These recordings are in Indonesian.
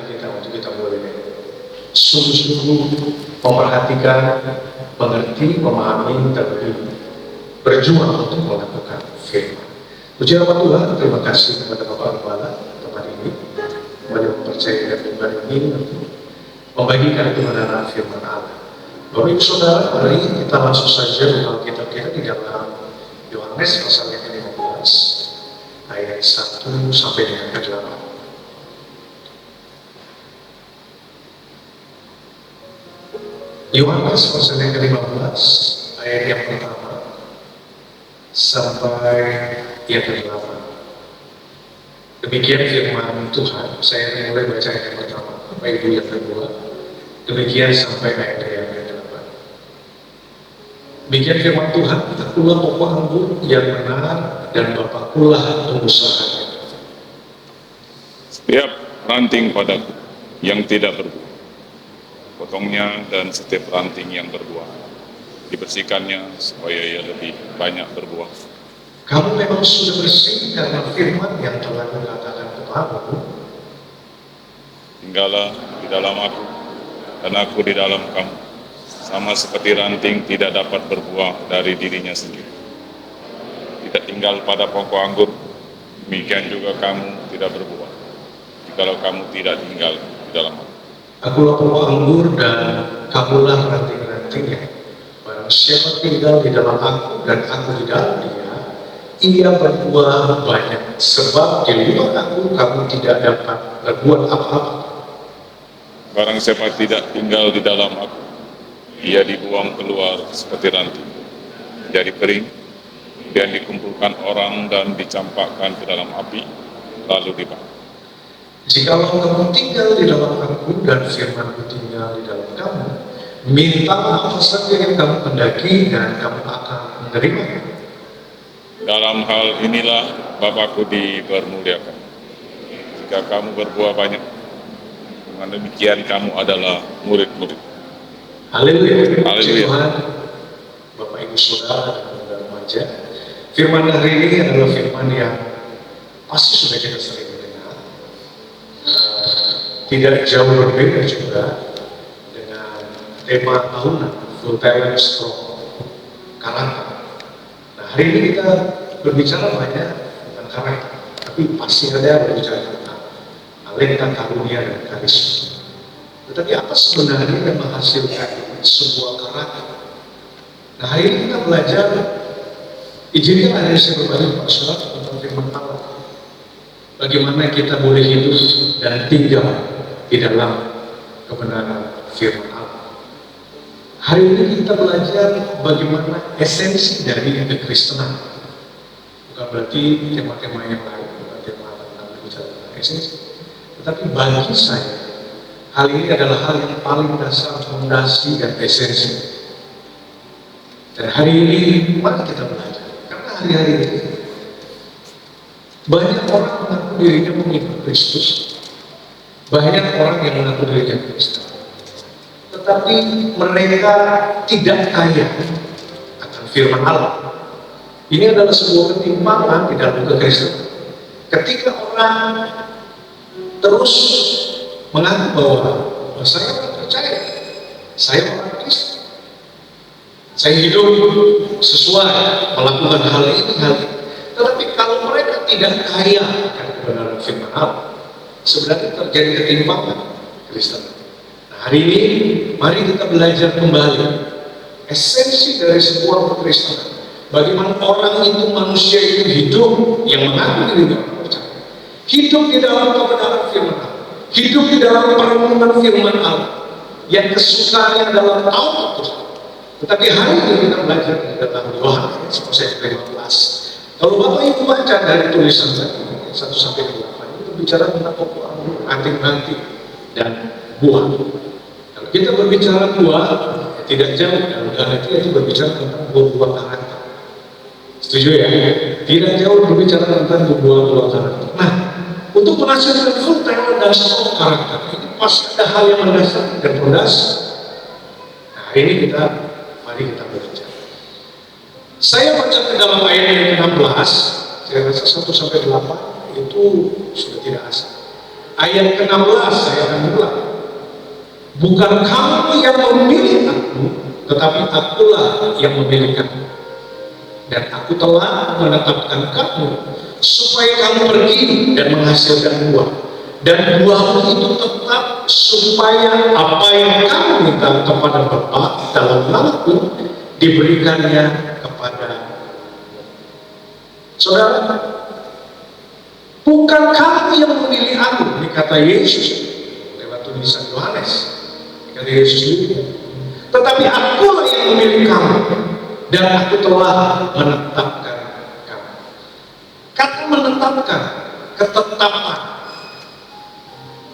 kita untuk kita boleh sungguh-sungguh memperhatikan, mengerti, memahami, terlebih berjuang untuk melakukan firman. Puji nama Tuhan, terima kasih kepada Bapak Gembala tempat ini kembali mempercayai dan kembali ini untuk membagikan kebenaran firman Allah. Bapak Ibu Saudara, mari kita langsung saja buka kitab kita di dalam Yohanes pasal yang ke-15 ayat 1 sampai dengan ke-8. Yohanes pasal yang ke-15 ayat yang pertama sampai yang ke-8. Demikian firman Tuhan. Saya mulai baca ayat yang pertama, Bapak Ibu yang kedua. Demikian sampai ayat yang ke-8. Demikian firman Tuhan, akulah pokok anggur yang benar dan Bapakkulah pengusahanya. Setiap ranting padaku yang tidak berbuah, potongnya, dan setiap ranting yang berbuah, dibersihkannya supaya ia lebih banyak berbuah. Kamu memang sudah bersih karena firman yang telah kukatakan kepadamu. Tinggallah di dalam aku, dan aku di dalam kamu. Sama seperti ranting tidak dapat berbuah dari dirinya sendiri, tidak tinggal pada pokok anggur, demikian juga kamu tidak berbuah jikalau kamu tidak tinggal di dalam aku. Akulah pokok anggur dan kamulah ranting-rantingnya. Barang siapa tinggal di dalam aku dan aku di dalam dia, ia berbuah banyak. Sebab di luar aku kamu tidak dapat berbuat apa-apa. Barang siapa tidak tinggal di dalam aku, ia dibuang keluar seperti ranting, jadi kering, dan dikumpulkan orang dan dicampakkan ke dalam api, lalu dibakar. Jikalau kamu tinggal di dalam aku dan firman-Ku tinggal di dalam kamu, minta apa saja yang kamu hendaki dan kamu akan menerimanya. Dalam hal inilah Bapakku dipermuliakan, jika kamu berbuah banyak, dengan demikian kamu adalah murid-murid. Haleluya. Haleluya. Tuhan, Bapak Ibu Saudara dan remaja, firman hari ini adalah firman yang pasti sudah kita sering mendengar. Tidak jauh berbeda juga dengan tema tahunan Full Talent Strong Karakter. Nah, hari ini kita berbicara banyak tentang karakter, tapi pasti ada berbicara tentang talenta, karunia, dan karisma. Tetapi apa sebenarnya yang menghasilkan sebuah karakter? Nah, hari ini kita belajar, izinkan hari ini saya berbagi Pak Saudara tentang firman Allah. Bagaimana kita boleh hidup dan tinggal di dalam kebenaran firman Allah. Hari ini kita belajar bagaimana esensi dari kekristenan. Bukan berarti tema-tema yang lain, bukan tema tentang berbicara tentang esensi. Tetapi bagi saya, hal ini adalah hal yang paling dasar, fondasi dan esensi. Dan hari ini mari kita belajar. Karena hari-hari ini banyak orang mengaku dirinya mengikut Kristus, banyak orang yang mengaku dirinya Kristen, tetapi mereka tidak kaya akan firman Allah. Ini adalah sebuah ketimpangan di dalam kekristenan. Ketika orang terus mengaku bahwa saya orang percaya, saya orang Kristen, saya hidup sesuai melakukan hal ini, tetapi kalau mereka tidak kaya akan kebenaran firman Allah, sebenarnya terjadi ketimpangan Kristen. Nah, hari ini mari kita belajar kembali esensi dari sebuah kekristenan. Bagaimana orang itu, manusia itu hidup yang mengaku dirinya orang percaya, hidup di dalam kebenaran firman Allah, hidup di dalam perenungan firman Allah, yang kesukaannya dalam Taurat Tuhan. Tetapi hari ini kita belajar tentang Yohanes pasal 15. Kalau Bapak Ibu baca dari tulisan tadi 1 sampai 8 itu berbicara tentang pokok anggur, ranting-ranting dan buah. Kalau kita berbicara buah, ya tidak jauh dan itu berbicara tentang buah-buah karakter. Setuju ya? Tidak jauh berbicara tentang buah-buah karakter. Nah, untuk menghasilkan full talent dan strong karakter itu pasti ada hal yang mendasar dan berdasar. Nah, hari ini mari kita berbicara. Saya baca ke dalam ayat yang ke-16, saya baca 1 sampai 8 itu sudah tidak asing. Ayat ke-16 saya akan ulang. Bukan kamu yang memilih aku, tetapi akulah yang memilih kamu. Dan aku telah menetapkan kamu supaya kamu pergi dan menghasilkan buah. Dan buahmu itu tetap, supaya apa yang kamu minta kepada Bapa dalam namaku diberikannya kepada saudara. Bukan kamu yang memilih aku, ini kata Yesus lewat tulisan Yohanes, kata Yesus itu. Tetapi akulah yang memilih kamu, dan aku telah menetapkan kamu. Kata menetapkan, ketetapan,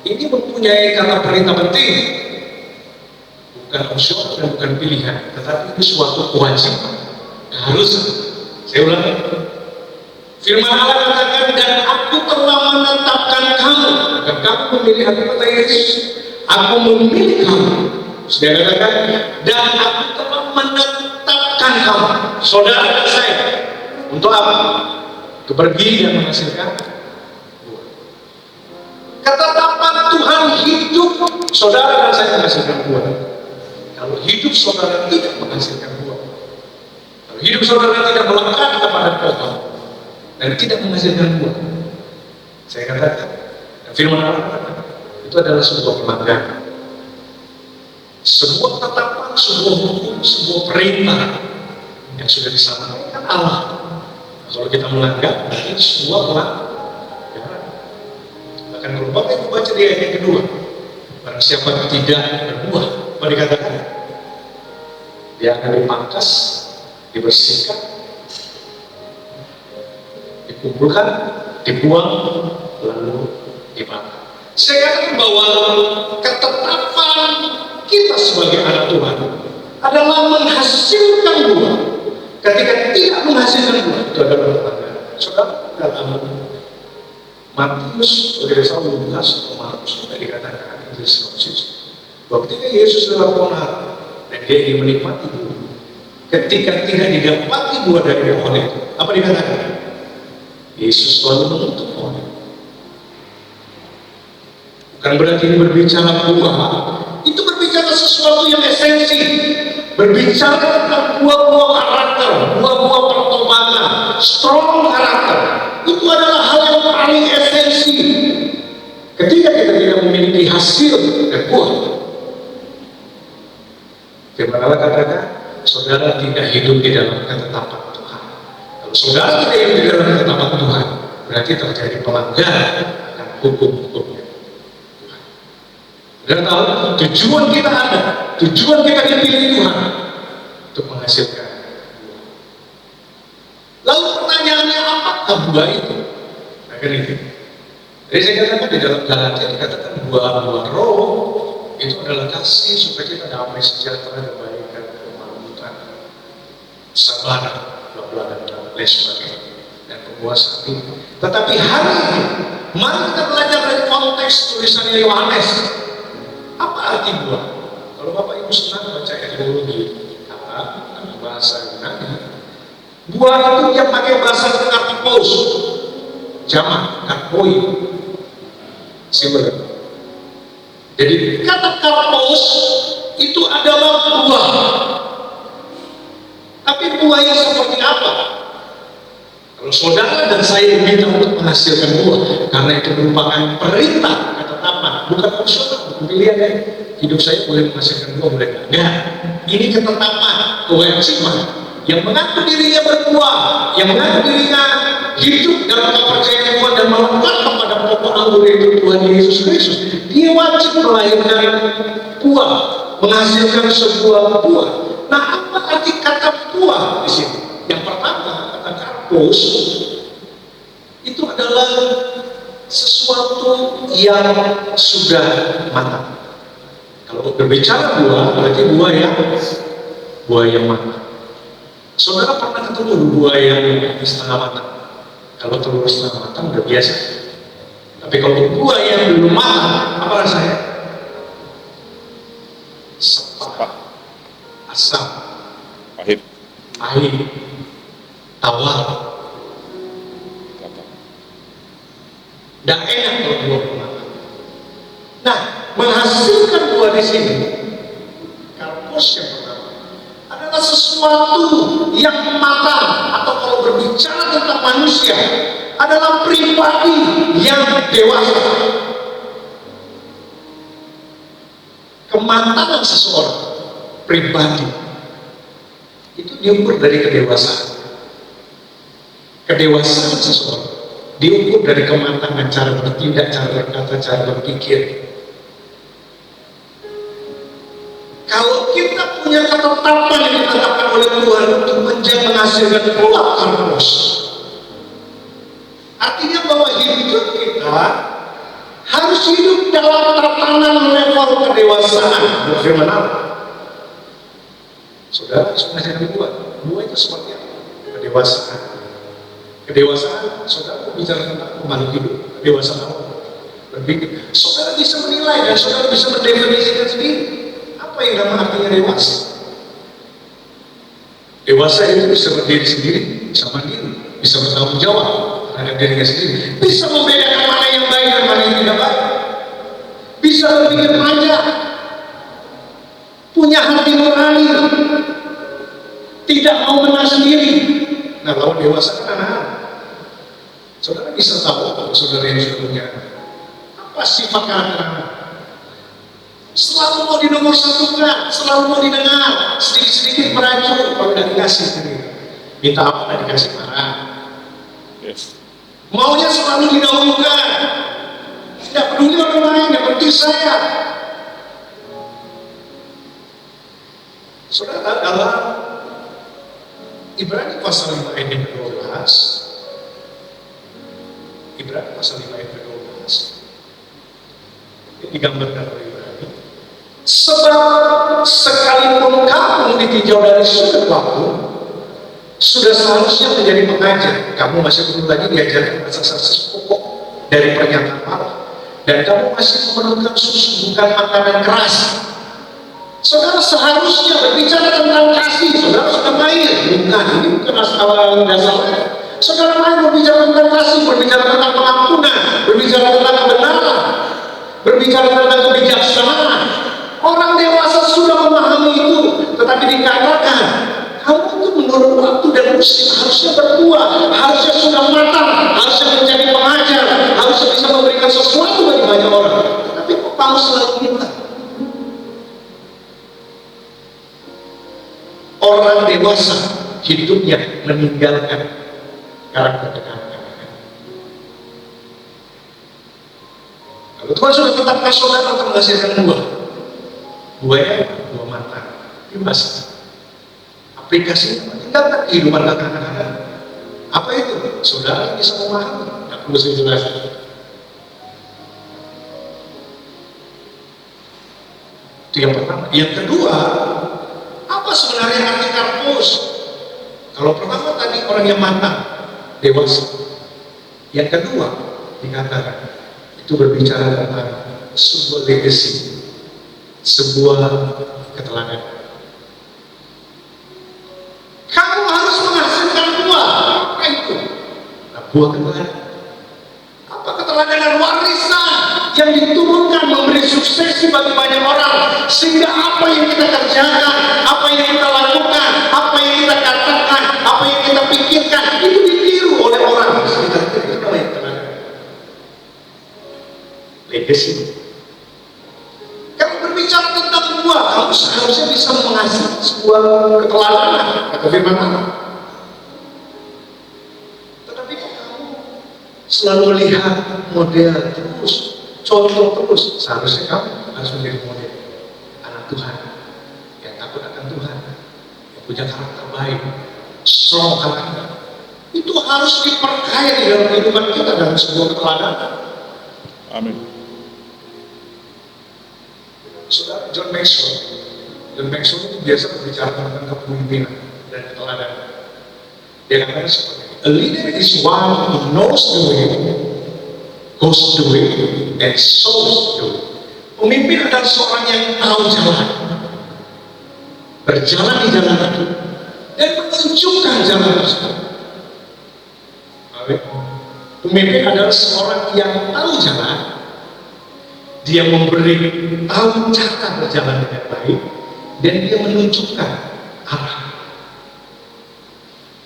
ini mempunyai kata perintah penting, bukan opsional dan bukan pilihan, tetapi itu suatu kewajiban, keharusan. Saya ulangi, firman Allah katakan, dan aku telah menetapkan kamu. Bukan kamu memilih aku, kata Yesus, aku memilih kamu. Saudara katakan, dan aku telah menetapkan kamu, saudara dan saya, untuk apa? Untuk pergi dan menghasilkan buah. Ketetapan Tuhan hidup saudara dan saya menghasilkan buah. Kalau hidup saudara tidak menghasilkan buah, kalau hidup saudara tidak melekat kepada pohon dan tidak menghasilkan buah, saya katakan, firman Allah itu adalah sebuah pelanggaran. Sebuah ketetapan, sebuah hukum, sebuah perintah yang sudah disampaikan Allah. Kalau kita melanggar, itu sebuah pelanggaran. Bahkan merupakan itu baca di ayat yang kedua. Barang siapa tidak berbuah, apa dikatakan? Dia akan dipangkas, dibersihkan, dikumpulkan, dibuang, lalu dibakar. Saya katakan bahwa ketetapan kita sebagai anak Tuhan adalah menghasilkan buah. Ketika tidak menghasilkan buah, itu adalah pelanggaran. Saudara, dalam Matius, Lukas atau Markus sudah dikatakan Injil sinopsis bahwa ketika Yesus dalam pohon dan dia ingin menikmati buah, ketika tidak didapati buah dari pohon itu, apa dikatakan? Yesus selalu menutup pohon itu. Bukan berarti ini berbicara buah, itu berbicara sesuatu yang esensi, berbicara tentang buah-buah karakter, buah-buah pertobatan, strong karakter. Itu adalah hal yang paling esensi. Ketika kita tidak memiliki hasil dan buah, firman Allah katakan, saudara tidak hidup di dalam ketetapan Tuhan. Kalau saudara tidak hidup di dalam ketetapan Tuhan, berarti terjadi pelanggaran akan hukum-hukumnya. Dan tahu tujuan kita ada, tujuan kita dipilih Tuhan untuk menghasilkan buah. Lalu pertanyaannya, apakah buah itu? Nah, kan itu. Jadi saya katakan di dalam Galatia dikatakan buah-buah roh itu adalah kasih, supaya kita damai, sejahtera, kebaikan, kemakmuran, sabar, bla-bla dan lain sebagainya, dan penguasaan ini. Tetapi hari ini, mari kita belajar dari konteks tulisannya Yohanes. Apa arti buah? Kalau Bapak Ibu senang baca etimologi, bahasa Yunani, buah itu yang pakai bahasa karpos, jamak, karpoi, singular. Jadi kata karpos itu adalah buah. Tapi buah yang seperti apa? Kalau saudara dan saya diminta untuk menghasilkan buah, karena itu merupakan perintah, ketetapan, bukan opsional, bukan pilihan ya. Hidup saya boleh menghasilkan buah, boleh enggak. Ini ketetapan, kewajiban yang mengaku dirinya berbuah, yang mengaku dirinya hidup dalam kepercayaan Tuhan dan melekat kepada pokok anggur itu Tuhan Yesus Kristus. Dia wajib melahirkan buah, menghasilkan sebuah buah. Nah, apa arti kata buah di sini? Yang pertama, kata karpos itu adalah sesuatu yang sudah matang. Kalau berbicara buah, berarti buah yang matang. Saudara pernah ketemu buah yang setengah matang? Kalau telur setengah matang udah biasa. Tapi kalau buah yang belum matang, apa rasanya? Sepah, asam, pahit, tawar. Tidak enak kalau buah belum matang. menghasilkan buah di sini. Karpos yang pertama adalah sesuatu yang matang, atau kalau berbicara tentang manusia adalah pribadi yang dewasa. Kematangan seseorang pribadi itu diukur dari kedewasaan. Kedewasaan seseorang diukur dari kematangan cara bertindak, cara berkata, cara berpikir. Kalau kita punya ketetapan yang ditetapkan oleh Tuhan untuk menghasilkan buah karpos, artinya bahwa hidup kita harus hidup dalam tatanan level kedewasaan. Firman Allah. Saudara harus menghasilkan buah. Buah itu seperti apa? Kedewasaan. Kedewasaan, saudara bicara tentang makhluk hidup. Kedewasaan apa? Berpikir. Saudara bisa menilai dan saudara bisa mendefinisikan sendiri. Apa yang nama artinya dewasa? Dewasa itu bisa berdiri sendiri, bisa mandiri, bisa bertanggung jawab terhadap dirinya sendiri, bisa membedakan mana yang baik dan mana yang tidak baik, bisa berpikir panjang, punya hati nurani, tidak mau menang sendiri. Nah, lawan dewasa kan anak-anak. Saudara bisa tahu kalau saudara yang sudah punya apa sifat karakter anak? Selalu mau dinomor satukan, selalu mau didengar, sedikit-sedikit meracu, kalau tidak dikasih sendiri. Minta apa, tidak dikasih marah. Yes. Maunya selalu didahulukan, tidak peduli orang lain, yang penting saya. Saudara, dalam Ibrani pasal 5 ayat 12, Ibrani pasal 5 ayat 12, ini digambarkan oleh Ibrani. Sebab sekalipun kamu ditinjau dari sudut waktu, sudah seharusnya menjadi pengajar. Kamu masih perlu lagi diajarkan asas-asas pokok dari pernyataan Allah, dan kamu masih memerlukan susu, bukan makanan keras. Saudara seharusnya berbicara tentang kasih. Saudara sudah main, bukan, ini bukan awal dasarnya. Saudara main berbicara tentang kasih, berbicara tentang pengampunan, berbicara tentang kebenaran, berbicara tentang kebijaksanaan. Orang dewasa sudah memahami itu, tetapi dikatakan kamu itu menurut waktu dan musim harusnya berbuah, harusnya sudah matang, harusnya menjadi pengajar, harusnya bisa memberikan sesuatu bagi banyak orang. Tapi kok kamu selalu minta? Orang dewasa hidupnya meninggalkan karakter kekanak-kanakan. Kalau Tuhan sudah tetapkan saudara untuk menghasilkan buah, buahnya buah matang, bebas. Aplikasinya tinggalkan kehidupan kekanak-kanakan. Apa itu? Saudara bisa memahami, tidak perlu saya jelaskan. Itu yang pertama. Yang kedua, apa sebenarnya arti karpos? Kalau pertama tadi orang yang matang, dewasa. Yang kedua dikatakan itu berbicara tentang sebuah legacy, sebuah keteladanan. Kamu harus menghasilkan buah. Apa itu? Nah, buah keteladanan. Apa keteladanan? Warisan yang diturunkan memberi suksesi bagi banyak orang, sehingga apa yang kita kerjakan, apa yang kita lakukan, apa yang kita katakan, apa yang kita pikirkan itu ditiru oleh orang di sekitar kita. Itu namanya keteladanan. Legacy. Kalau berbicara tentang buah, kamu seharusnya bisa menghasilkan sebuah keteladanan, kata firman Allah. Tetapi kok kamu selalu melihat model terus, contoh terus? Seharusnya kamu harus menjadi model anak Tuhan yang takut akan Tuhan, yang punya karakter baik, strong karakter. Itu harus diperkaya di dalam kehidupan kita dalam sebuah keteladanan. Amin. Saudara, John Maxwell itu biasa berbicara tentang kepemimpinan dan keteladanan. Dia katakan seperti ini: a leader is one who knows the way, goes the way, and shows the way. Pemimpin adalah seorang yang tahu jalan, berjalan di jalan itu, dan menunjukkan jalan tersebut. Pemimpin adalah seorang yang tahu jalan, Dia memberi tahu cara berjalan dengan baik, dan dia menunjukkan arah.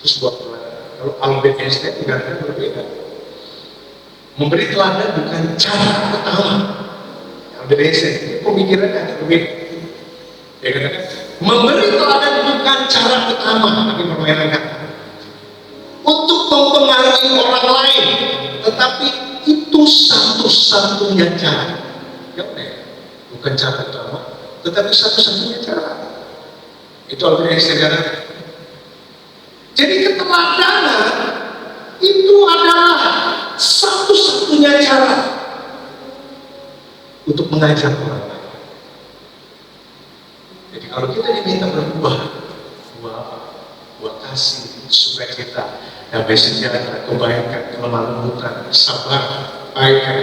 Terus buat kalau Albert Einstein dikatakan berbeda. Memberi teladan bukan cara utama. Albert Einstein pemikirannya agak berbeda. Dia katakan memberi teladan bukan cara utama, tapi permainan kata untuk mempengaruhi orang lain, tetapi itu satu-satunya cara. Bukan cara utama, tetapi satu-satunya cara. Itu Albert Einstein katakan. Jadi keteladanan itu adalah satu-satunya cara untuk mengajar orang lain. Jadi kalau kita diminta berbuah, buah kasih, sukacita, damai sejahtera, kebaikan, kelemah lembutan, sabar, kebaikan,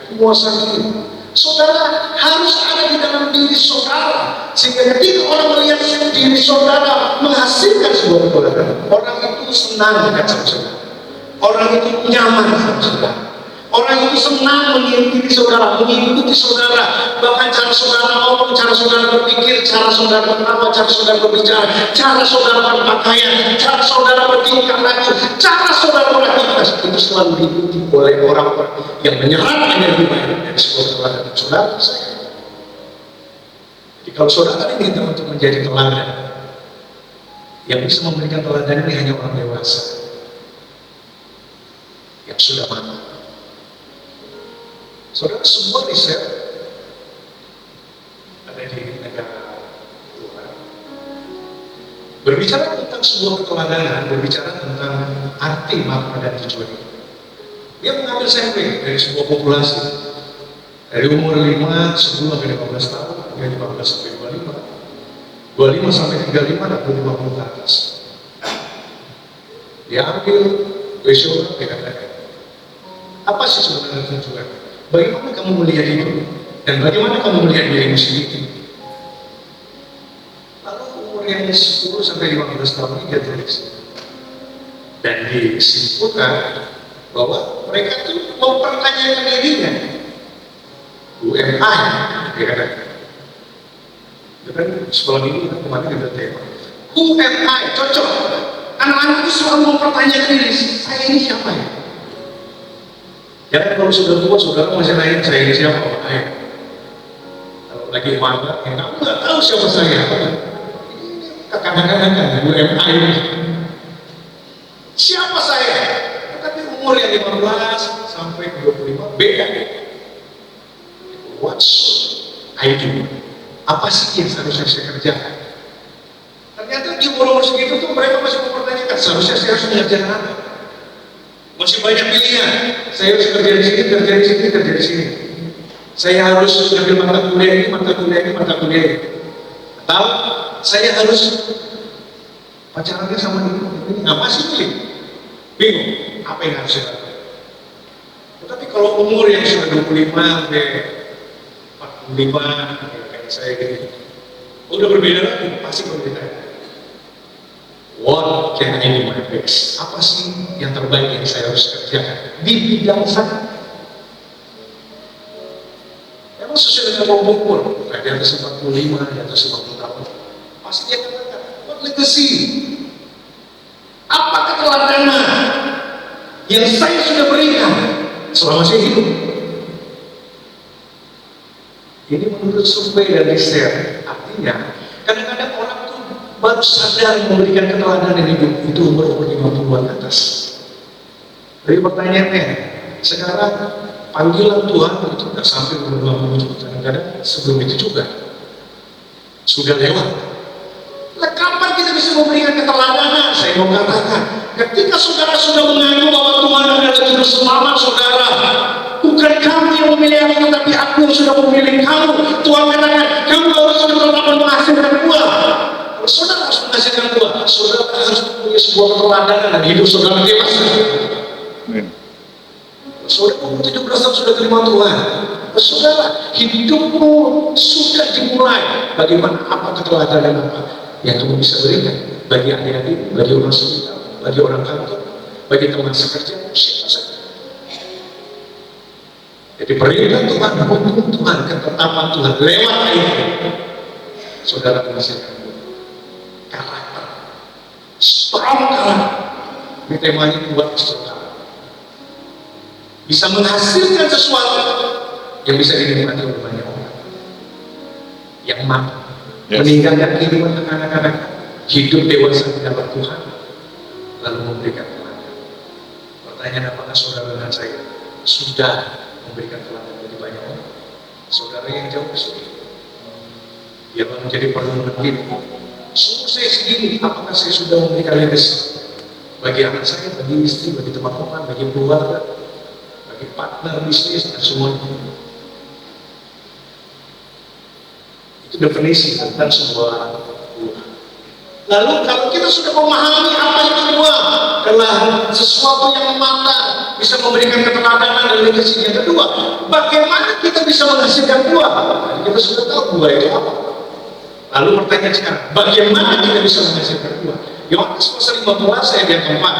kemuasan diri, saudara harus ada di dalam diri saudara, sehingga ketika orang melihat diri saudara menghasilkan sebuah keteladanan, orang itu senang dekat sama saudara, orang itu nyaman sama saudara, orang itu senang mengikuti saudara, bahkan cara saudara ngomong, cara saudara berpikir, cara saudara berkata, cara saudara berbicara, cara saudara berpakaian, cara saudara bertingkah laku, cara saudara beraktivitas, itu selalu diikuti oleh orang-orang yang menyerap energi baik dari sebuah keteladanan saudara. Jadi kalau saudara diminta untuk menjadi teladan, yang bisa memberikan teladan ini hanya orang dewasa yang sudah matang. Saudara, semua riset ada di negara luar berbicara tentang sebuah keteladanan, berbicara tentang arti makna dan tujuan ini. Dia mengambil sampling dari sebuah populasi dari umur 5, 10 sampai 15 tahun, dari 15 sampai 25 sampai 35 dan 50 ke atas. Dia ambil kuesioner, dia katakan, apa sih sebenarnya tujuan? Bagaimana kamu melihat hidup? Dan bagaimana kamu melihat dirimu sendiri? Lalu umur yang 10 sampai 15 tahun ini dia tulis. Dan disimpulkan bahwa mereka itu mempertanyakan dirinya. UMI, dia katakan. Itu kan sekolah minggu kemarin kita tema. UMI, cocok. Anak-anak itu selalu mempertanyakan diri, saya ini siapa ya? Jangan kalau sudah tua, saudara masih nanya saya ini siapa? Kalau lagi mangga, ya kamu nggak tahu siapa saya. Kadang-kadang UMI ini. Siapa saya? Tetapi umur yang 15 sampai 25 beda. What I do? Apa sih yang seharusnya saya kerjakan? Ternyata di umur segitu tuh mereka masih mempertanyakan, seharusnya saya harus mengerjakan apa? Masih banyak pilihan. Saya harus kerja di sini, kerja di sini, kerja di sini. Saya harus ambil mata kuliah ini, mata kuliah ini, mata kuliah ini. Atau saya harus pacarannya sama ini. Apa sih pilih? Bingung. Apa yang harus saya lakukan? Tetapi kalau umur yang sudah 25 sampai 45, kayak saya gini, udah berbeda lagi, pasti berbeda. What can I do my best? Apa sih yang terbaik yang saya harus kerjakan di bidang sana? Memang sesuai dengan umur, di atas 45, di atas 50 tahun, pasti dia katakan, what legacy? Apa keteladanan yang saya sudah berikan selama saya hidup? Ini menurut survei dan riset, artinya kadang-kadang orang tuh baru sadar memberikan keteladanan hidup itu umur 50-an ke atas. Dari pertanyaannya, sekarang panggilan Tuhan itu tidak sampai umur 20, kadang-kadang sebelum itu juga sudah lewat. Nah, kapan kita bisa memberikan keteladanan? Saya mau katakan, ketika saudara sudah mengaku bahwa Tuhan adalah juru selamat saudara, bukan kamu yang memilih aku, tapi aku yang sudah memilih kamu. Tuhan katakan, kamu harus tetap menghasilkan buah. Saudara harus menghasilkan buah. Saudara harus punya sebuah keteladanan dan hidup saudara dewasa. Saudara umur 17 tahun sudah terima Tuhan. Saudara, hidupmu sudah dimulai. Bagaimana, apa keteladanan apa yang kamu bisa berikan bagi adik-adik, bagi orang sekitar, bagi orang kantor, bagi teman sekerja, siapa saja. Jadi perintah Tuhan, hukum Tuhan, ketetapan Tuhan lewat itu, saudara menghasilkan karakter, strong karakter. Ini temanya buat saudara bisa menghasilkan sesuatu yang bisa dinikmati oleh banyak orang, yang mampu meninggalkan kehidupan anak-anak, hidup dewasa di dalam Tuhan, lalu memberikan teladan. Pertanyaan, apakah saudara dan saya sudah memberikan teladan bagi banyak orang? Saudara yang jauh kesini, biarlah menjadi perenungan kita. Sumur saya segini, apakah saya sudah memberikan legacy bagi anak saya, bagi istri, bagi teman-teman, bagi keluarga, bagi partner bisnis, dan semuanya? Itu definisi tentang sebuah buah. Lalu kalau kita sudah memahami apa itu buah adalah sesuatu yang matang, bisa memberikan keteladanan dan legasi. Yang kedua, bagaimana kita bisa menghasilkan buah? Kita sudah tahu buah itu apa. Lalu pertanyaan sekarang, bagaimana kita bisa menghasilkan buah? Yohanes pasal 15 ayat yang keempat.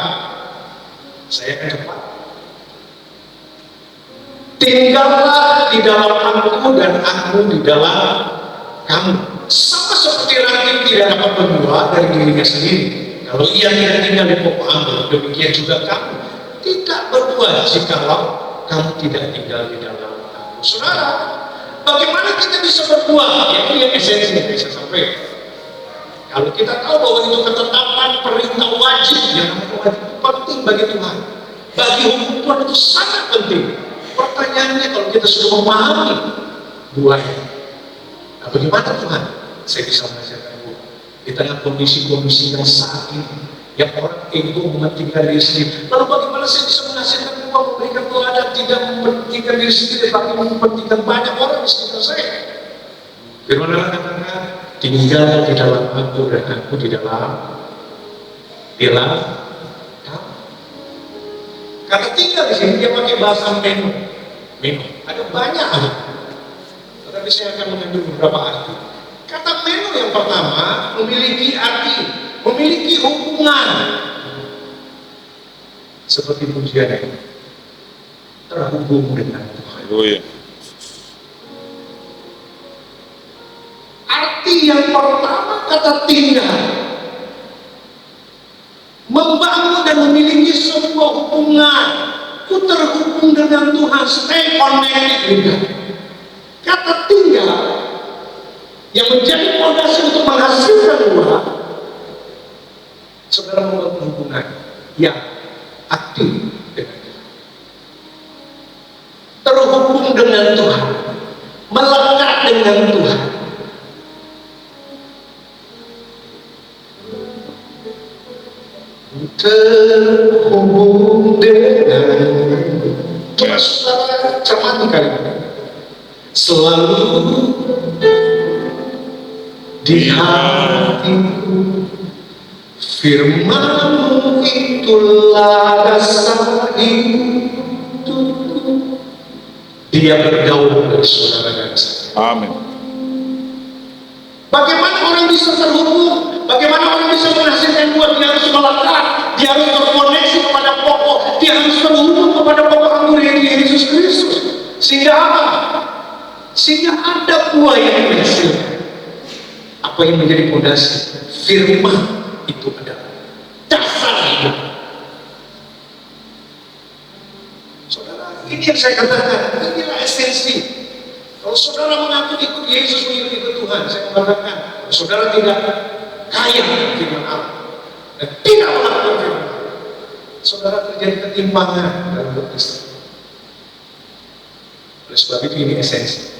Saya akan cepat. Tinggallah di dalam aku dan aku di dalam kamu. Sama seperti ranting tidak dapat berbuah dari dirinya sendiri, kalau ia tidak tinggal di pokok anggur, demikian juga kamu tidak berbuah jikalau kamu tidak tinggal di dalam aku. Saudara, bagaimana kita bisa berbuah? Itu yang esensi yang saya sampaikan. Kalau kita tahu bahwa itu ketetapan perintah wajib, yang namanya wajib itu penting bagi Tuhan, bagi hukum Tuhan itu sangat penting. Pertanyaannya, kalau kita sudah memahami buahnya, nah, bagaimana Tuhan saya bisa menghasilkan buah di tengah kondisi-kondisi yang saat ini, yang orang ego mementingkan diri sendiri? Lalu bagaimana saya bisa menghasilkan buah, memberikan teladan, tidak mementingkan diri sendiri, tapi mementingkan banyak orang di sekitar saya? Firman Allah katakan, tinggal di dalam aku dan aku di dalam kamu. Kata tinggal di sini dia pakai bahasa meno. Ada banyak arti, tetapi saya akan mengambil beberapa arti. Kata meno yang pertama memiliki arti, memiliki hubungan, seperti pujian ini, terhubung dengan Tuhan. Arti yang pertama kata tinggal, membangun dan memiliki sebuah hubungan. Ku terhubung dengan Tuhan, stay connected dengan. Kata tinggal yang menjadi fondasi untuk menghasilkan buah, saudara membangun hubungan yang aktif dengan Tuhan, terhubung dengan Tuhan, melekat dengan Tuhan. Terhubung dengan Tuhan. Saudara cermati kali ini, selalu di hatiku firman-Mu itulah dasar hidupku. Dia bergaul dengan saudara dan saya. Amin. Bagaimana orang bisa terhubung? Bagaimana orang bisa menghasilkan buah? Dia harus melekat, dia harus terkoneksi kepada pokok, dia harus terhubung kepada pokok anggur yaitu Yesus Kristus. Sehingga apa? Sehingga ada buah yang dihasilkan. Apa yang menjadi fondasi? Firman itu adalah dasar hidup. Saudara, ini yang saya katakan, inilah esensi. Kalau saudara mengaku ikut Yesus, ikut Tuhan, saya mengatakan, saudara tidak kaya firman Allah dan tidak melakukan firman Allah, saudara terjadi ketimpangan dalam berkristus. Oleh sebab itu ini esensi.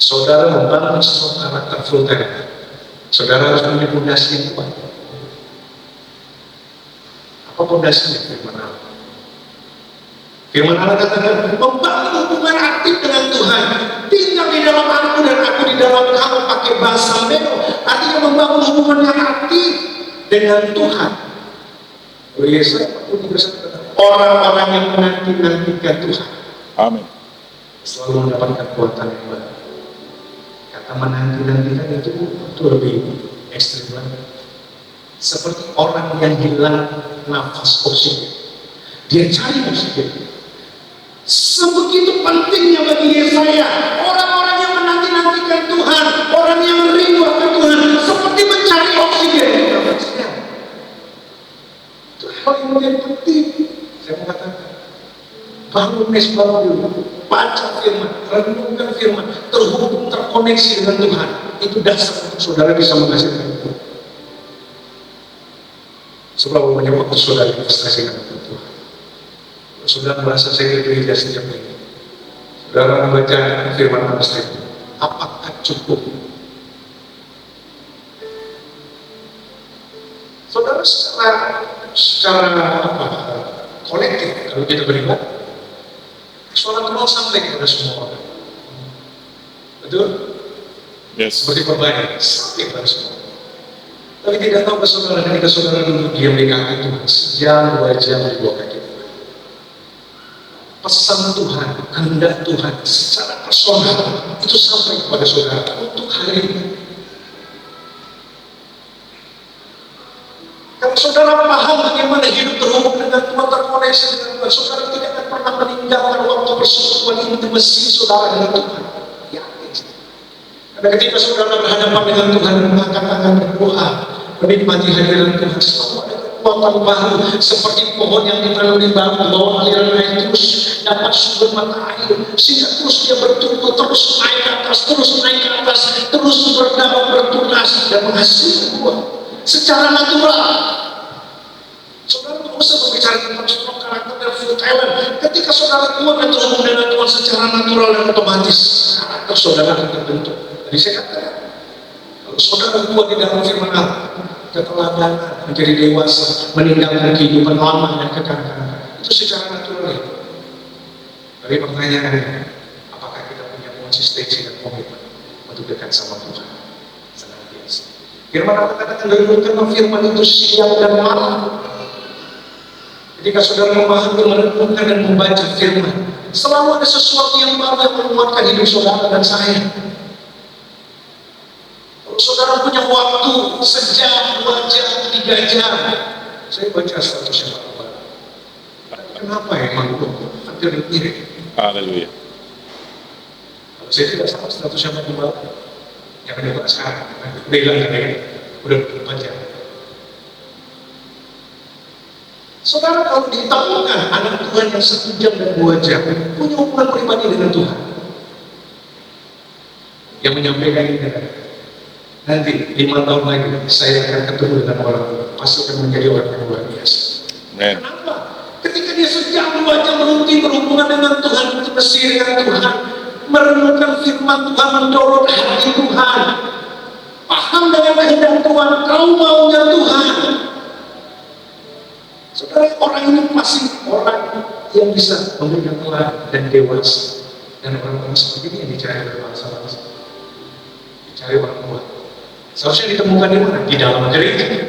Saudara membangun sesuatu karakter full time, saudara harus punya fondasi yang kuat. Apa fondasinya? Firman Allah. Firman Allah katakan, membangun hubungan aktif dengan Tuhan, tinggal di dalam aku dan aku di dalam kamu, pakai bahasa meno, artinya membangun hubungan yang aktif dengan Tuhan. Yesaya 43 orang-orang yang menanti-nantikan Tuhan, Amin, selalu mendapatkan kekuatan yang baru. Kata menanti-nantikan itu lebih ekstrim banget. Seperti orang yang hilang nafas oksigen, dia cari oksigen. Sebegitu pentingnya bagi Yesaya. Orang-orang yang menanti-nantikan Tuhan, orang yang rindu akan Tuhan, seperti mencari oksigen. Itu hal yang menjadi penting. Saya mengatakan, bangun mesbah dulu, baca firman, renungkan firman, terhubung, terkoneksi dengan Tuhan. Itu dasar untuk saudara bisa menghasilkan itu. Sebab banyak waktu saudara investasikan untuk Tuhan. Kalau saudara merasa saya ke gereja sejak ini, saudara membaca firman Allah itu, apakah cukup? Saudara secara kolektif, kalau kita beribadah, sholat mau sampai kepada semua orang. Betul? Yes. Seperti perbanyak, sampai kepada semua. Tapi tidak tahu ke saudara, ketika saudara duduk diam di kaki Tuhan, sejam, 2 jam di bawah kaki Tuhan. Pesan Tuhan, kehendak Tuhan secara personal itu sampai kepada saudara untuk hari ini. Kalau saudara paham bagaimana hidup terhubung dengan Tuhan, terkoneksi dengan Tuhan, saudara tidak akan pernah meninggalkan waktu persekutuan intimasi saudara dengan Tuhan. Yakin. Karena ketika saudara berhadapan dengan Tuhan, mengangkat tangan berdoa, menikmati hadirat Tuhan, selalu ada kekuatan baru, seperti pohon yang ditanam di bawah aliran air terus dapat sumber mata air, sehingga terus dia bertumbuh, terus naik ke atas, terus naik ke atas, terus berdaun, bertunas dan menghasilkan buah secara natural. Saudara tidak usah berbicara tentang strong karakter dan full talent. Ketika saudara kuat dan terhubung dengan Tuhan secara natural dan otomatis, karakter saudara akan terbentuk. Tadi saya katakan, kalau saudara kuat di dalam firman Allah, keteladanan, menjadi dewasa, meninggalkan kehidupan lama dan kekanak-kanakan, itu secara natural. Tapi pertanyaannya, apakah kita punya konsistensi dan komitmen untuk dekat sama Tuhan? Sangat biasa. Firman Allah katakan, renungkan firman itu siang dan malam. Ketika saudara memahami, merenungkan dan membaca firman, selalu ada sesuatu yang baru yang menguatkan hidup saudara dan saya. Kalau saudara punya waktu sejam, 2 jam, 3 jam, saya baca status yang baru. Kenapa emang hampir mirip? Haleluya. Kalau saya tidak sama status yang baru, yang ada sekarang, udah hilang kan ya? Udah 4 jam. Saudara kalau ditemukan anak Tuhan yang 1 jam dan 2 jam punya hubungan pribadi dengan Tuhan, yang menyampaikan ini nanti 5 tahun lagi saya akan ketemu dengan orang, pasti akan menjadi orang yang luar biasa. Amen. Kenapa? Ketika dia sejam 2 jam rutin berhubungan dengan Tuhan, bersih dengan Tuhan, merenungkan firman Tuhan, mendorong hati Tuhan, paham dengan kehendak Tuhan, tahu maunya Tuhan. Saudara, orang ini masih orang yang bisa memberikan Tuhan dan dewasa, dan orang-orang seperti ini yang dicari oleh bangsa-bangsa, dicari orang tua. Seharusnya ditemukan di mana? Di dalam gereja.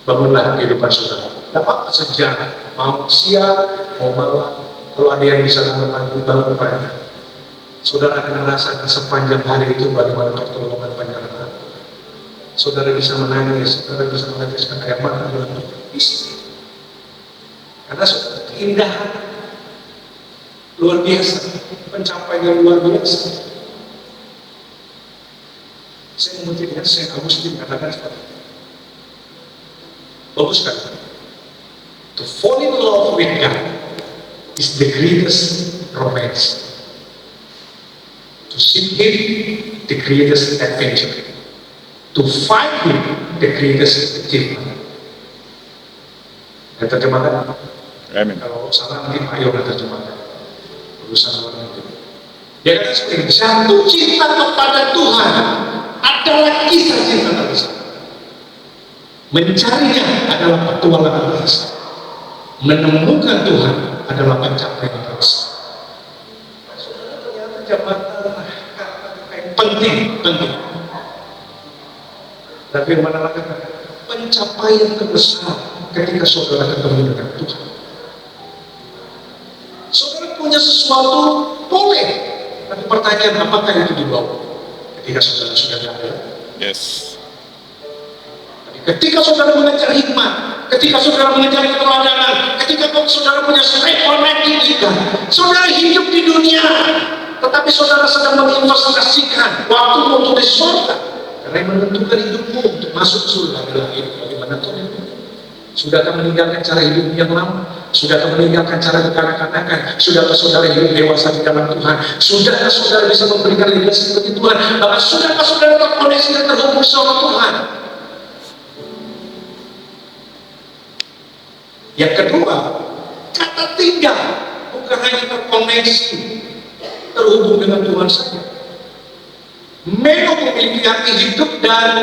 Bangunlah kehidupan saudara. Dapat sejarah, mau siang, mau malam. Kalau ada yang bisa bangun pagi, bangun. Saudara akan merasakan sepanjang hari itu bagaimana pertolongan panjang. Saudara bisa menangis, saudara bisa meneteskan air mata dalam bisa. Karena saudara keindahan luar biasa, pencapaian luar biasa. Saya mengutip dengan Saint Augustine katakan seperti itu. Bagus kan? To fall in love with God is the greatest romance. To seek Him, the greatest adventure. To find Him, the greatest achievement. Yang terjemahkan? Amin. Kalau salah nanti Pak Yoga terjemahkan. Urusan orang itu. Dia kata seperti ini, jatuh cinta kepada Tuhan adalah kisah cinta terbesar. Mencarinya adalah petualangan terbesar. Menemukan Tuhan adalah pencapaian terbesar. Saudara, ternyata jabatan penting. Dan firman Allah kata, pencapaian terbesar ketika saudara ketemu dengan Tuhan. Saudara punya sesuatu, boleh. Tapi pertanyaan, apakah itu dibawa ketika saudara sudah ada? Yes. Ketika saudara mengajar hikmat, ketika saudara mengejar keteladanan, ketika saudara punya rekoneksi, saudara hidup di dunia, tetapi saudara sedang menginvestasikan waktu untuk di surga, karena yang menentukan hidupmu untuk masuk surga adalah hidup bagaimana Tuhan. Sudahkah meninggalkan cara hidup yang lama? Sudahkah meninggalkan cara kekanak-kanakan? Sudahkah saudara hidup dewasa di dalam Tuhan? Sudahkah saudara bisa memberikan legasi bagi Tuhan? Bahkan sudahkah saudara terkoneksi dan terhubung sama Tuhan? Yang kedua, kata tinggal bukan hanya terkoneksi, terhubung dengan Tuhan saja. Meno memiliki arti hidup dan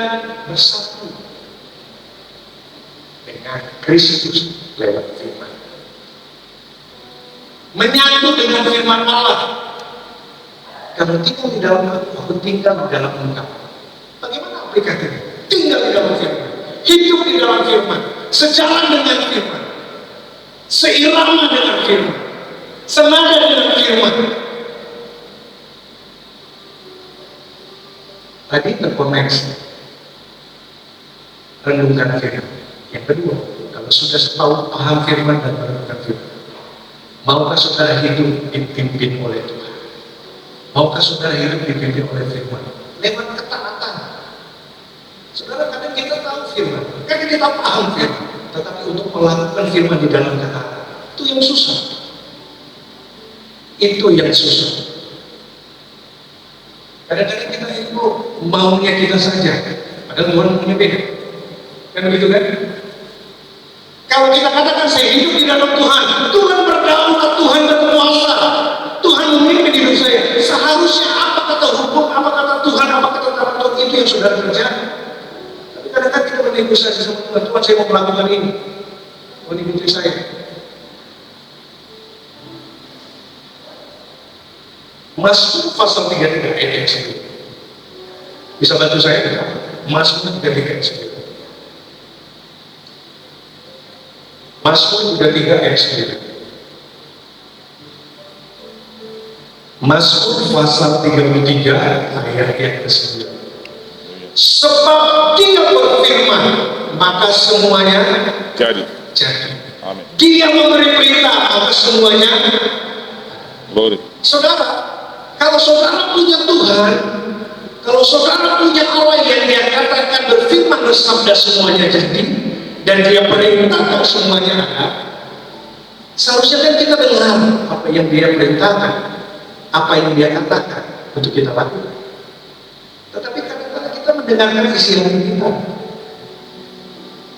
bersatu dengan Kristus lewat firman, menyatu dengan firman Allah. Kamu tinggal di dalam aku tinggal di dalam engkau. Bagaimana aplikasinya? Tinggal di dalam firman, hidup di dalam firman, sejalan dengan firman, seirama dengan firman, senada dengan firman. Tadi terkoneksi, renungkan firman. Yang kedua, kalau sudah tahu paham firman dan merenungkan firman, maukah saudara hidup dipimpin oleh Tuhan? Maukah saudara hidup dipimpin oleh firman? Lewat ketaatan. Saudara, kadang kita tahu firman, kadang kita paham firman, tetapi untuk melakukan firman di dalam ketaatan, itu yang susah. Itu yang susah. Kadang-kadang kita itu maunya kita saja, padahal Tuhan punya beda. Kan begitu kan? Kalau kita katakan saya hidup di dalam Tuhan, Tuhan berdaulat, Tuhan berkuasa, Tuhan memimpin hidup saya. Seharusnya apa kata hukum, apa kata Tuhan, apa kata Tuhan, itu yang sudah terjadi. Tapi kadang-kadang kita bernegosiasi sama Tuhan, Tuhan saya mau melakukan ini, mau ikuti saya. Mazmur pasal 33 ayat 9. Bisa bantu saya tidak? Mazmur 33 ayat 9. Mazmur 33 ayat 9. Mazmur pasal 33 ayat yang ke-9. Sebab Dia berfirman, maka semuanya jadi. Amin. Dia memberi perintah, maka semuanya. Glory. Saudara, kalau saudara punya Tuhan, kalau saudara punya Allah yang Dia katakan berfirman bersabda semuanya jadi, dan Dia perintahkan semuanya ada, seharusnya kan kita dengar apa yang Dia perintahkan, apa yang Dia katakan untuk kita lakukan. Tetapi kadang-kadang kita mendengarkan isi hati kita.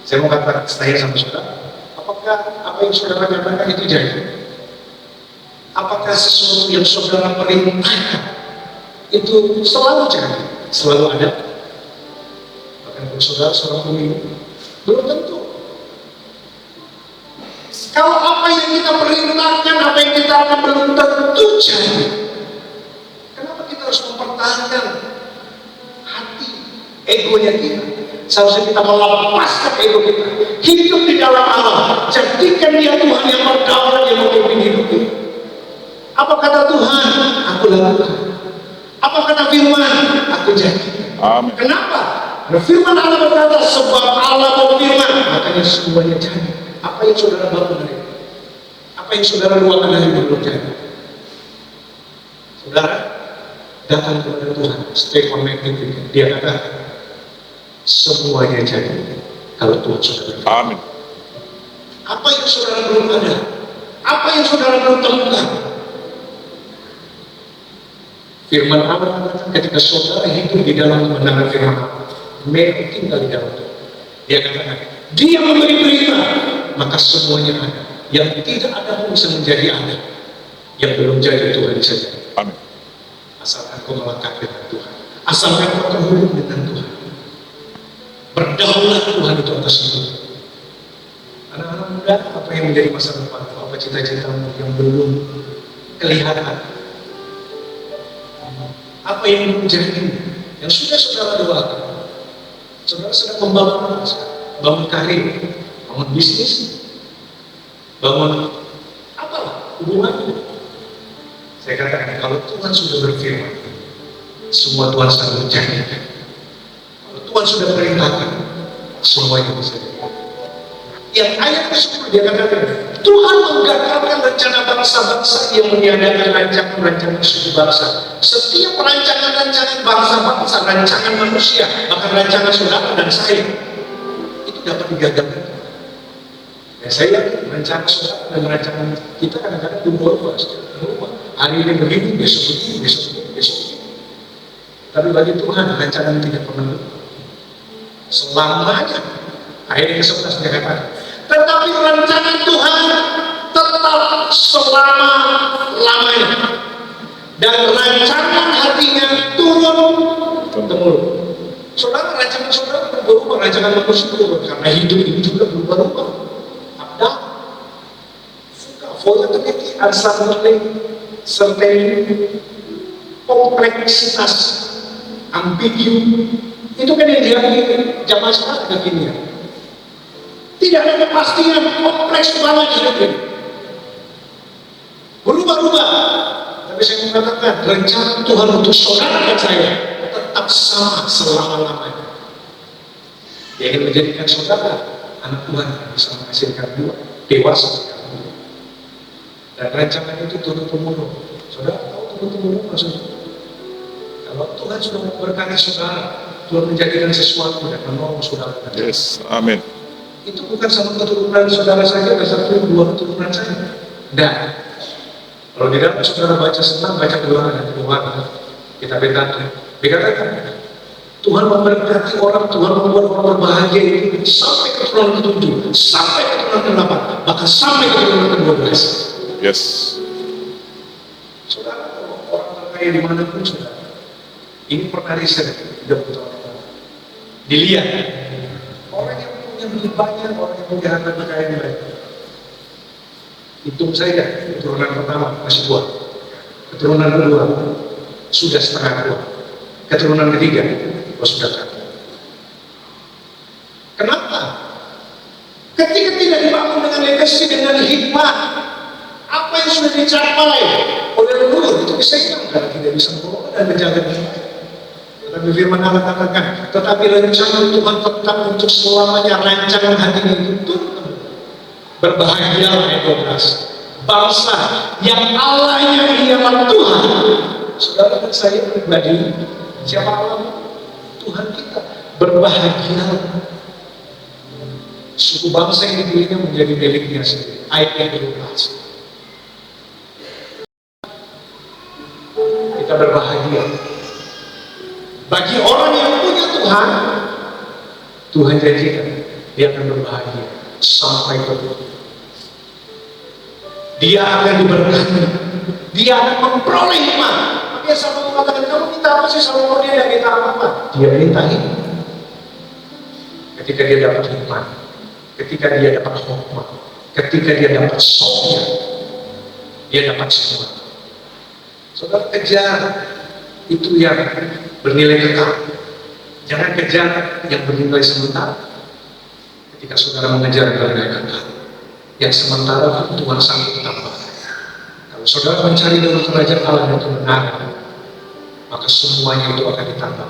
Saya mau katakan saya sama saudara, apakah apa yang saudara katakan itu jadi? Apakah sesuatu yang saudara perintahkan itu selalu jadi, selalu ada? Bahkan kalau saudara seorang pemimpin, belum tentu. Kalau apa yang kita perintahkan, apa yang kita lakukan belum tentu jadi. Kenapa kita harus mempertahankan hati, egonya kita? Seharusnya kita melepaskan ego kita, hidup di dalam Allah, jadikan Dia Tuhan yang berdaulat yang memimpin hidup kita. Apa kata Tuhan? Aku lakukan. Apa kata firman? Aku jadi. Amin. Kenapa? Karena firman Allah berkata, sebab Allah berfirman, makanya semuanya jadi. Apa yang saudara bangun hari ini? Apa yang saudara luangkan hari ini belum jadi? Saudara, datang kepada Tuhan, stay connected with Him. Dia kata, semuanya jadi kalau Tuhan sudah berfirman. Amin. Apa yang saudara belum ada? Apa yang saudara belum temukan? Firman Allah mengatakan ketika saudara hidup di dalam kebenaran firman Allah, mereka tinggal di dalam Tuhan. Dia katakan, Dia memberi perintah, maka semuanya ada. Yang tidak ada pun bisa menjadi ada. Yang belum jadi Tuhan bisa jadi. Amin. Asalkan kau melekat dengan Tuhan, asalkan kau terhubung dengan Tuhan, berdaulat Tuhan itu atas hidup. Anak-anak muda, apa yang menjadi masa depan? Apa cita-citamu yang belum kelihatan? Apa yang menjadi yang sudah saudara doakan? Saudara sedang membangun apa? Bangun karir, bangun bisnis, bangun apalah hubungan. Saya katakan kalau Tuhan sudah berfirman, semua Tuhan selalu jadi. Kalau Tuhan sudah perintahkan, semuanya bisa jadi. Yang ayat ke-10 dia katakan, Tuhan menggagalkan rencana bangsa-bangsa yang meniadakan rancangan-rancangan suku bangsa. Setiap rancangan-rancangan bangsa-bangsa, rancangan manusia, bahkan rancangan saudara dan saya, itu dapat digagalkan. Ya, saya rencana saudara dan rancangan kita kadang-kadang berubah. Hari ini begini, besok begini, besok begini, besok begini. Tapi bagi Tuhan, rancangan tidak pernah berubah. Selamanya. Ayat ke-11 dia katakan, tetapi rancangan Tuhan tetap selama-lamanya. Dan rancangan hatinya turun-temurun. Saudara, rancangan saudara berubah, rancangan manusia berubah. Karena hidup ini juga berubah-ubah. Ada volatility and certain kompleksitas, ambigu. Itu kan yang dihadapi zaman sekarang kekinian. Tidak ada kepastian, kompleks banget hidup ini. Berubah-ubah. Tapi saya mengatakan, rencana Tuhan untuk saudara dan saya tetap sama selama-lamanya. Dia ingin menjadikan saudara anak Tuhan yang bisa menghasilkan dua, dewasa sekali. Dan rancangan itu turun-temurun. Saudara tahu turun-temurun maksudnya? Kalau Tuhan sudah memberkati saudara, Tuhan menjadikan sesuatu dan menolong saudara. Yes, amin. Itu bukan sama keturunan saudara saja, ada satu dua keturunan saja. Dan kalau di dalam saudara baca senang, baca ulangan dan Tuhan kita dikatakan Tuhan memberkati orang, Tuhan membuat orang berbahagia itu sampai keturunan ke-7, sampai keturunan ke-8, bahkan sampai keturunan ke-12. Yes. Saudara, orang terkaya dimanapun saudara, ini pernah riset 30 tahun dilihat orang yang punya banyak, orang yang punya harta kekayaan baik. Hitung saja, keturunan pertama masih kuat, keturunan kedua sudah setengah kuat, keturunan ketiga sudah kaya. Kenapa? Ketika tidak dibangun dengan legasi, dengan hikmah, apa yang sudah dicapai oleh leluhur itu bisa hilang karena tidak bisa mengelola dan menjaga dengan baik. Tetapi firman Allah katakan, tetapi rencana Tuhan tetap untuk selamanya, rancangan hatinya itu berbahagialah yang 12 bangsa yang Allahnya ialah Tuhan. Saudara dan saya pribadi, siapa Allah? Tuhan kita. Berbahagialah suku bangsa yang dipilihnya menjadi miliknya sendiri. Ayat yang 12. Kita berbahagia. Bagi orang yang punya Tuhan, Tuhan janjikan dia akan berbahagia sampai ke tujuan. Dia akan diberkati, dia akan memperoleh hikmah. Makanya Salomo mengatakan, kamu minta apa sih? Salomo dia tidak minta apa-apa, dia minta hikmah. Ketika dia dapat hikmah, ketika dia dapat hikmah, ketika dia dapat sofya, dia dapat semua. Saudara, kejar itu yang bernilai kekal. Jangan kejar yang bernilai sementara. Ketika saudara mengejar yang bernilai kekal, yang sementara itu Tuhan sanggup tambah. Kalau saudara mencari dulu kerajaan Allah yang kebenaran, maka semuanya itu akan ditambah.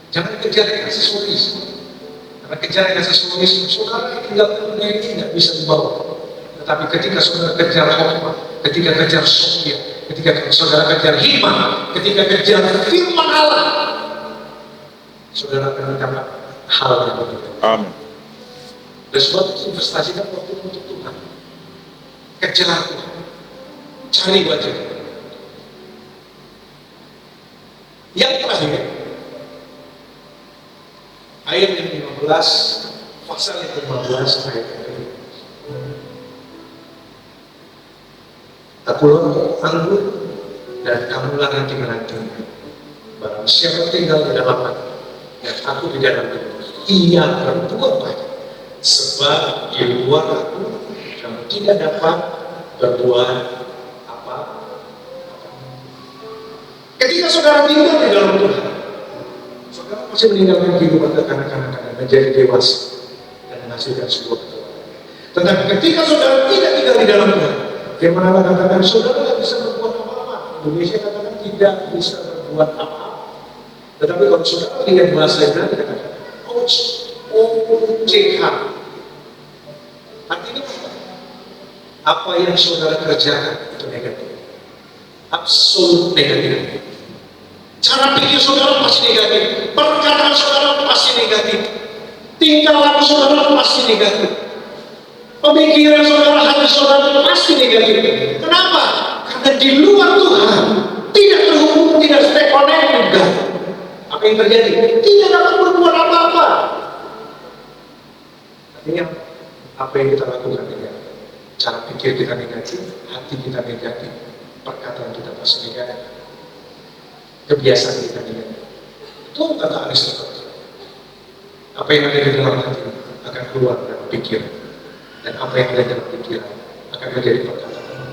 Jangan kejar yang aksesoris. Karena kejar yang aksesoris, saudara tinggal dunia ini tidak bisa dibawa. Tetapi ketika saudara kejar hikmah, ketika kejar sofya, ketika saudara kejar hikmah, ketika kejar firman Allah, saudara akan mendapat hal yang berbeda. Amin. Dan sebab itu investasikan waktu untuk Tuhan. Kejar Tuhan, cari wajah Tuhan. Yang terakhir, ayat yang 15, pasal yang 15 ayat yang 15. Akulah anggur dan kamulah ranting-ranting. Barang siapa tinggal di dalam aku dan aku di dalam dia, ia berbuah banyak. Sebab di luar aku kamu tidak dapat berbuat apa-apa. Ketika saudara tinggal di dalam Tuhan, saudara masih meninggalkan kehidupan kekanak-kanakan dan menjadi dewasa dan menghasilkan sebuah keturunan. Tetapi ketika saudara tidak tinggal di dalam Tuhan, firman Allah katakan saudara tidak bisa berbuat apa-apa. Indonesia katakan tidak bisa berbuat apa-apa. Tetapi kalau saudara lihat bahasa Ibrani katakan OCH, apa yang saudara kerjakan itu negatif, absolut negatif. Cara pikir saudara pasti negatif, perkataan saudara pasti negatif, tingkah laku saudara pasti negatif, pemikiran saudara, hati saudara pasti negatif. Kenapa? Karena di luar Tuhan tidak terhubung, tidak stay connected. Apa yang terjadi? Tidak dapat berbuat apa-apa. Artinya apa yang kita lakukan negatif, cara pikir kita negatif, hati kita negatif, perkataan kita pasti negatif, kebiasaan kita negatif. Itu kata Aristoteles. Apa yang ada di dalam hati akan keluar dari pikiran, dan apa yang ada dalam pikiran akan menjadi perkataan,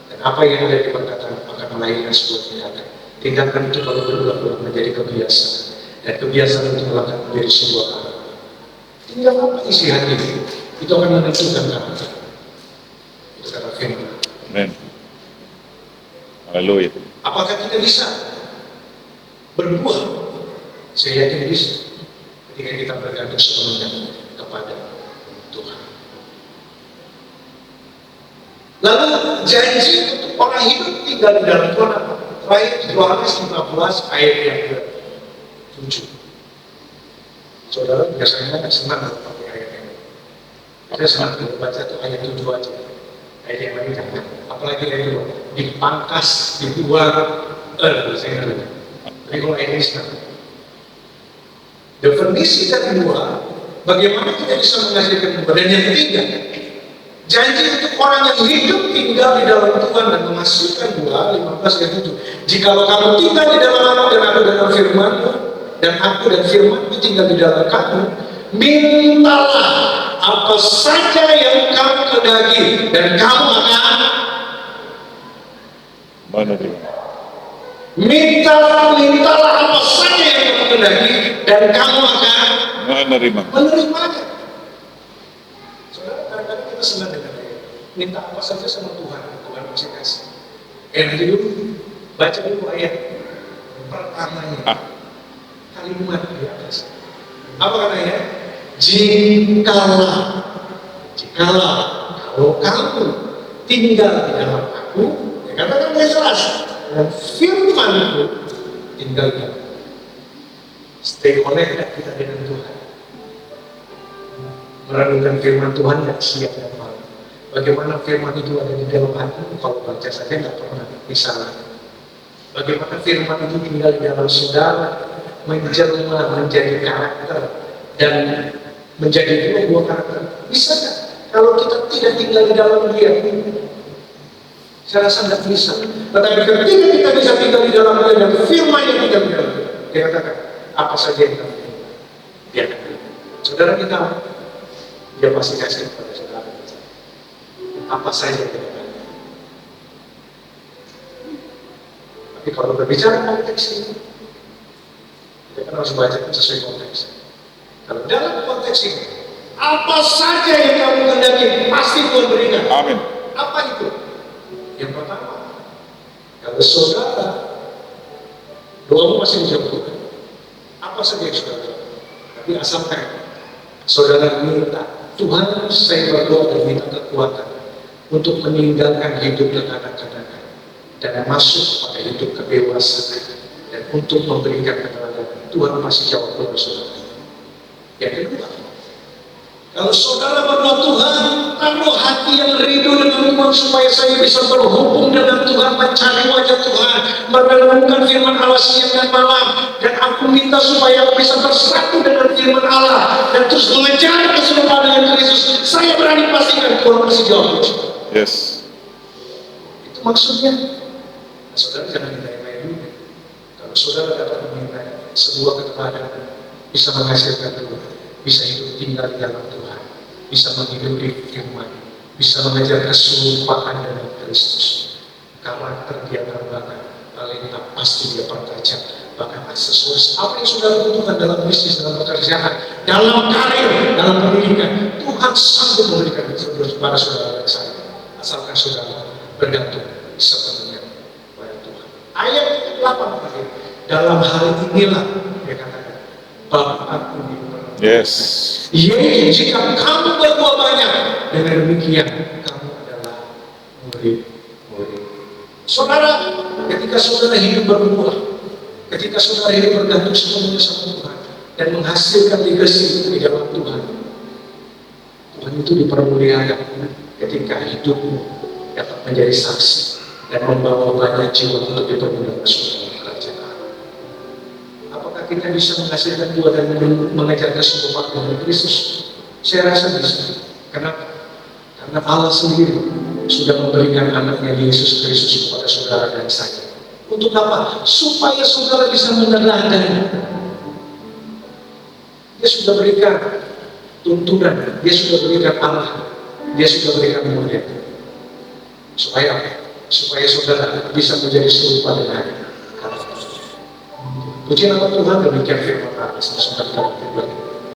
dan apa yang ada di perkataan akan melahirkan sebuah tindakan. Tindakan itu kalau berulang-ulang menjadi kebiasaan, dan kebiasaan itu akan menjadi sebuah karakter. Tinggal apa isi hati itu akan menentukan karakter. Itu kata firman. Amen. Haleluya. Apakah kita bisa berbuah? Saya yakin bisa, ketika kita bergantung sepenuhnya kepada Tuhan. Lalu janji untuk orang hidup tinggal di dalam Tuhan apa? Terakhir Yohanes 15 ayat yang ke-7. Saudara biasanya senang pakai ayat ini. Saya senang membaca itu ayat 7 aja. Ayat yang lain jangan. Apalagi ayat 2. Dipangkas, dibuang, saya ngerti. Tapi kalau ayat ini senang. Definisi dari dua, bagaimana kita bisa menghasilkan dua. Dan yang ketiga, janji untuk orang yang hidup tinggal di dalam Tuhan dan menghasilkan dua, 15 ayat 7. Jikalau kamu tinggal di dalam aku dan aku dalam firman-Mu, dan aku dan firman-Mu tinggal di dalam kamu, mintalah apa saja yang kamu kehendaki dan kamu akan Menerima. mintalah apa saja yang kamu kehendaki dan kamu akan menerimanya. Saudara, kadang-kadang kita senang dengan minta apa saja sama Tuhan, Tuhan masih kasih. Nanti dulu baca dulu ayat pertamanya, kalimat di atas. Apa katanya? Jikalau kalau kamu tinggal di dalam aku, ya katakan dia jelas, dan firman-Ku tinggal di dalam. Stay connected kita dengan Tuhan. Merenungkan firman Tuhan yang siap dan malam. Bagaimana firman itu ada di dalam hati, kalau baca saja nggak pernah bisa. Bagaimana firman itu tinggal di dalam saudara, menjelma menjadi karakter dan menjadi dua karakter. Bisa nggak? Kalau kita tidak tinggal di dalam dia, saya rasa nggak bisa. Tetapi ketika kita bisa tinggal di dalam dia dan firman yang tinggal di dalam dia katakan apa saja yang kita dia akan. Saudara kita, dia pasti kasih kepada saudara apa saja yang kita akan. Tapi kalau berbicara konteks ini, kita kan harus baca sesuai konteks. Kalau dalam konteks ini, apa saja yang kamu kehendaki pasti Tuhan berikan. Amin. Apa itu? Yang pertama, kalau saudara doamu masih menjawab Tuhan, apa saja yang saudara doa. Tapi asalkan saudara minta, Tuhan saya berdoa dan minta kekuatan untuk meninggalkan hidup dengan kadang-kadang dan masuk pada hidup kedewasaan dan untuk memberikan keterangan. Tuhan pasti jawab doa saudara. Yang kedua, kalau saudara berdoa, Tuhan taruh hati yang rindu dengan Tuhan supaya saya bisa berhubung dengan Tuhan, mencari wajah Tuhan, merenungkan firman Allah siang dan malam, dan aku minta supaya aku bisa bersatu dengan firman Allah dan terus mengejar keserupan dengan Kristus. Saya berani pastikan Tuhan pasti jawab. Yes. Itu maksudnya. Nah, saudara jangan minta yang lain dulu. Kalau saudara dapat meminta sebuah keteladanan, bisa menghasilkan Tuhan, bisa hidup tinggal di dalam Tuhan, bisa menghidupi firman, bisa mengejar keserumpaan dengan Kristus. Karakter dia terbangun, talenta pasti dia pertajam, bahkan aksesoris apa yang sudah butuhkan dalam bisnis, dalam pekerjaan, dalam karir, dalam pendidikan, Tuhan sanggup memberikan itu kepada saudara dan saya, asalkan saudara bergantung sepenuhnya kepada Tuhan. Ayat 8 tadi, dalam hal inilah dia katakan, Bapakku di dalam. Yes. Yaitu jika kamu berbuah banyak, dengan demikian kamu adalah lebih mulia. Saudara, ketika saudara hidup berbuah, ketika saudara hidup bergantung sepenuhnya sama Tuhan dan menghasilkan legacy di dalam Tuhan, Tuhan itu dipermuliakan ketika hidupmu dapat menjadi saksi dan membawa banyak jiwa untuk dipermuliakan saudara kerajaan Allah. Apakah kita bisa menghasilkan buah dan mengajarkan sebuah dengan Kristus? Saya rasa bisa. Kenapa? Karena Allah sendiri sudah memberikan anaknya Yesus Kristus kepada saudara dan saya. Untuk apa? Supaya saudara bisa meneladani. Dia sudah berikan tuntunan, dia sudah berikan Allah, dia sudah berikan mulia. Supaya apa? Supaya saudara bisa menjadi serupa dengan Puji nama Tuhan, demikian firman Allah. Sampai jumpa.